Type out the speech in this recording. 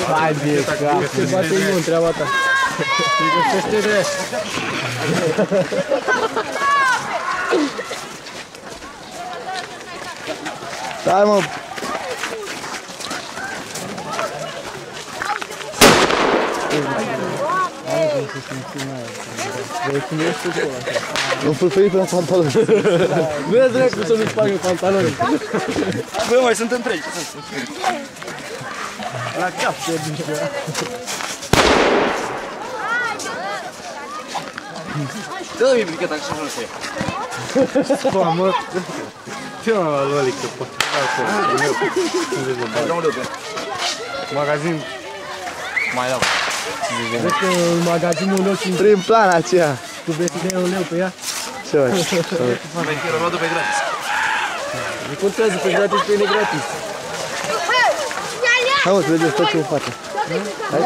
Hai, bine, se bate imun, treaba ta. Găsește de... Stai, mă! Nu fulfări pe pantaloni. Nu e drept să nu-ți facă pantaloni. Bă, mai sunt întregi. La cap te duci. Dă-mi bricheta așa nu se ia. Bă, mă. Ce mă la lolic că pot. Magazin. Mai dau. Vezi că în magazinul nostru Prin plan aceea. tu vrei să dai un leu pe ea? Ce faci? L-am luat pe gratis. Nu contează pe gratis, pe gratis. Hai mă, să vedeți tot ce îmi face. Hai?